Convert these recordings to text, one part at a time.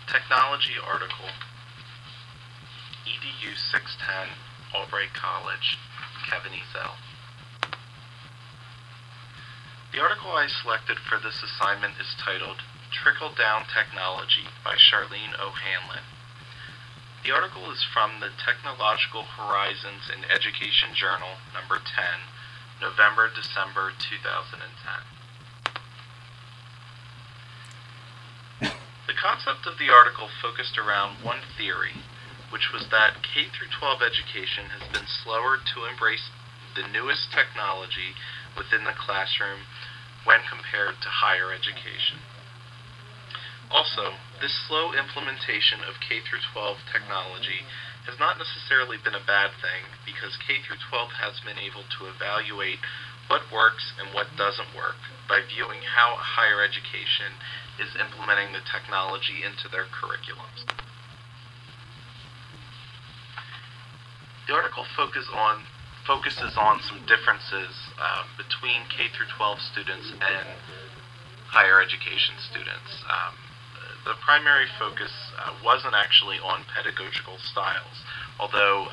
Technology article, EDU 610, Albright College, Kevin Ezell. The article I selected for this assignment is titled Trickle-Down Technology by Charlene O'Hanlon. The article is from the Technological Horizons in Education Journal, number 10, November-December 2010. The concept of the article focused around one theory, which was that K-12 education has been slower to embrace the newest technology within the classroom when compared to higher education. Also, this slow implementation of K-12 technology has not necessarily been a bad thing because K-12 has been able to evaluate what works and what doesn't work by viewing how higher education is implementing the technology into their curriculums. The article focuses on some differences between K-12 students and higher education students. The primary focus wasn't actually on pedagogical styles, although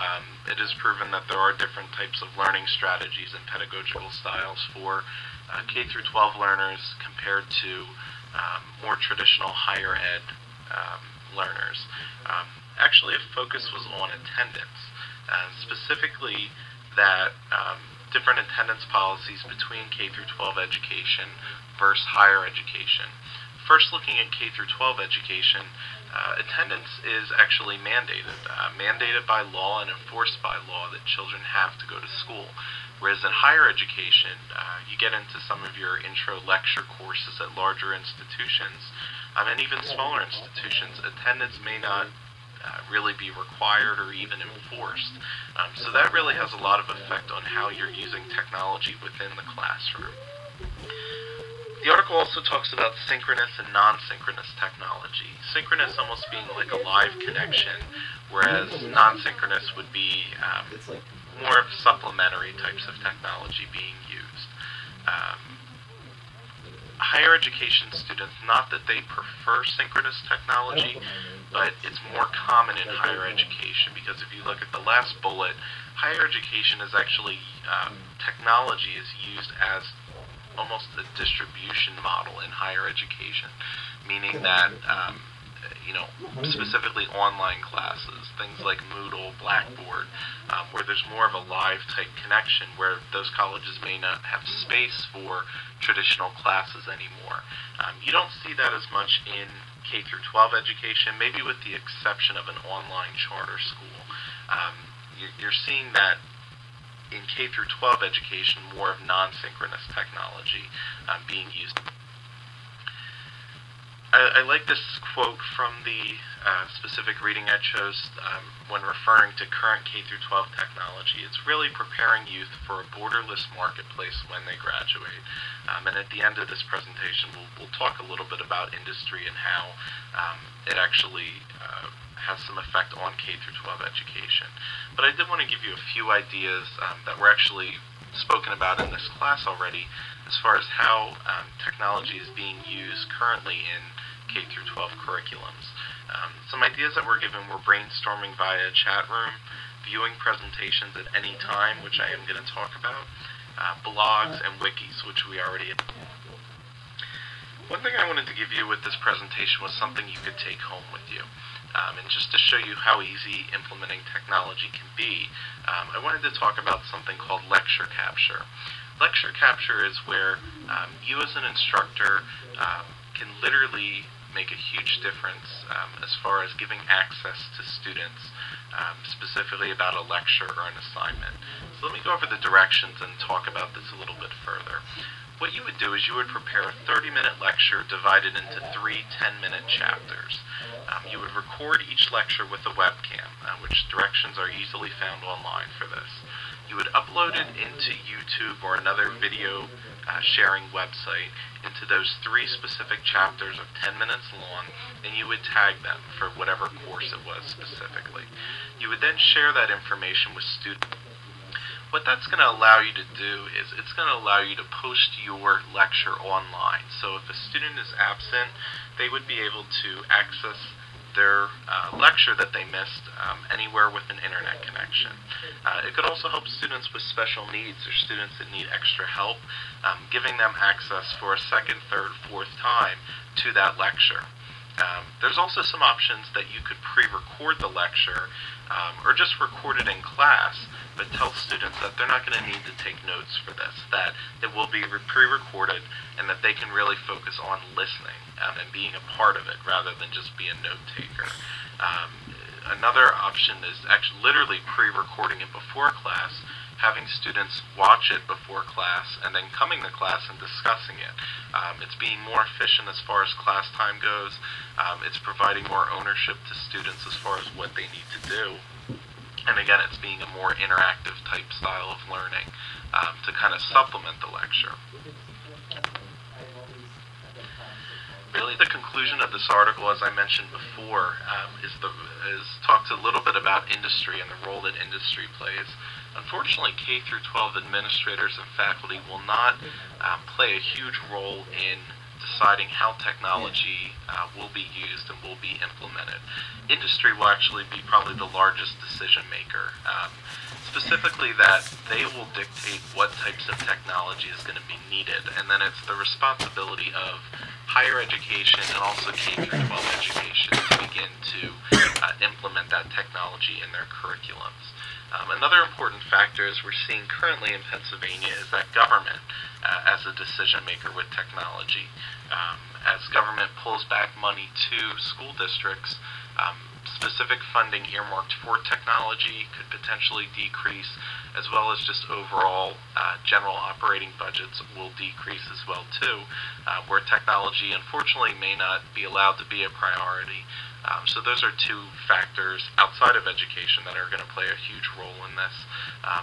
it is proven that there are different types of learning strategies and pedagogical styles for K-12 learners compared to more traditional higher ed learners. Actually, a focus was on attendance, specifically that different attendance policies between K-12 education versus higher education. First, looking at K-12 education, attendance is actually mandated by law and enforced by law that children have to go to school. Whereas in higher education, you get into some of your intro lecture courses at larger institutions, and even smaller institutions, attendance may not really be required or even enforced. So that really has a lot of effect on how you're using technology within the classroom. The article also talks about synchronous and non-synchronous technology. Synchronous almost being like a live connection, whereas non-synchronous would be more of supplementary types of technology being used. Higher education students, not that they prefer synchronous technology, but it's more common in higher education because if you look at the last bullet, higher education is actually, technology is used as almost a distribution model in higher education, meaning that specifically online classes, things like Moodle, Blackboard, where there's more of a live type connection where those colleges may not have space for traditional classes anymore. You don't see that as much in K-12 education, maybe with the exception of an online charter school. You're seeing that in K-12 education, more of non-synchronous technology being used. I like this quote from the specific reading I chose when referring to current K-12 technology. It's really preparing youth for a borderless marketplace when they graduate. And at the end of this presentation, we'll talk a little bit about industry and how it actually has some effect on K-12 education. But I did want to give you a few ideas that were actually spoken about in this class already as far as how technology is being used currently in K-12 curriculums. Some ideas that were given were brainstorming via chat room, viewing presentations at any time, which I am going to talk about, blogs and wikis, which we already have. One thing I wanted to give you with this presentation was something you could take home with you. And just to show you how easy implementing technology can be, I wanted to talk about something called lecture capture. Lecture capture is where you as an instructor can literally make a huge difference as far as giving access to students, specifically about a lecture or an assignment. So let me go over the directions and talk about this a little bit further. What you would do is you would prepare a 30-minute lecture divided into 3 10-minute chapters. You would record each lecture with a webcam, which directions are easily found online for this. You would upload it into YouTube or another video sharing website into those 3 specific chapters of 10 minutes long, and you would tag them for whatever course it was specifically. You would then share that information with students. What that's going to allow you to do is it's going to allow you to post your lecture online. So if a student is absent, they would be able to access their lecture that they missed anywhere with an internet connection. It could also help students with special needs or students that need extra help, giving them access for a second, third, fourth time to that lecture. There's also some options that you could pre-record the lecture or just record it in class, but tell students that they're not going to need to take notes for this, that it will be pre-recorded and that they can really focus on listening and being a part of it rather than just be a note taker. Another option is actually literally pre-recording it before class, having students watch it before class and then coming to class and discussing it. It's being more efficient as far as class time goes. It's providing more ownership to students as far as what they need to do. And again, it's being a more interactive type style of learning to kind of supplement the lecture. Really, the conclusion of this article, as I mentioned before, is talks a little bit about industry and the role that industry plays. Unfortunately, K through 12 administrators and faculty will not play a huge role in deciding how technology will be used and will be implemented. Industry will actually be probably the largest decision maker. Specifically that they will dictate what types of technology is going to be needed, and then it's the responsibility of higher education and also K through 12 education to begin to implement that technology in their curriculums. Another important factor, as we're seeing currently in Pennsylvania, is that government as a decision maker with technology. As government pulls back money to school districts, specific funding earmarked for technology could potentially decrease, as well as just overall general operating budgets will decrease as well too, where technology unfortunately may not be allowed to be a priority. So those are two factors outside of education that are going to play a huge role in this.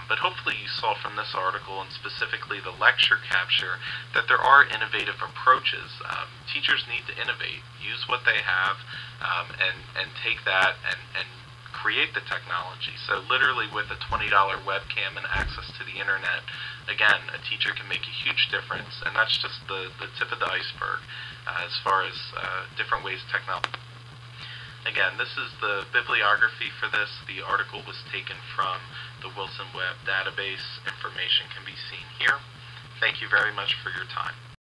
But hopefully you saw from this article, and specifically the lecture capture, that there are innovative approaches. Teachers need to innovate, use what they have, and take that and create the technology. So literally with a $20 webcam and access to the internet, again, a teacher can make a huge difference. And that's just the tip of the iceberg as far as different ways technology. Again, this is the bibliography for this. The article was taken from the Wilson Web database. Information can be seen here. Thank you very much for your time.